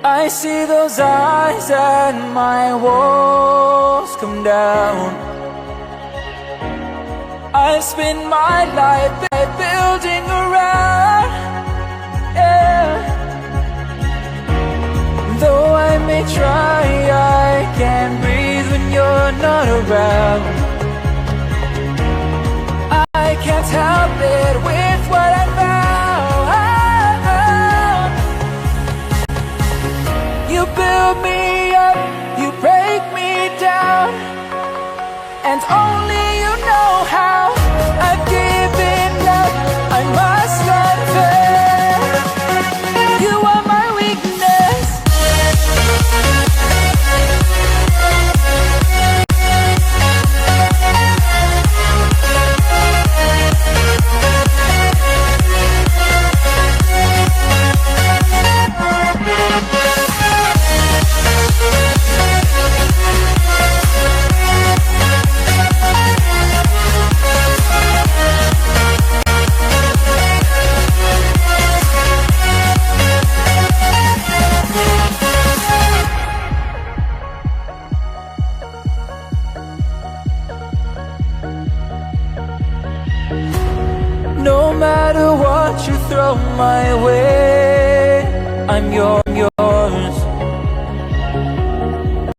I see those eyes and my walls come down. I spend my life building around, yeah. Though I may try, I can't breathe when you're not around. I can't help it with what I found. You build me up, you break me down, and only you know how I've given up. I must confess, you are my weakness. No matter what you throw my way, I'm yours.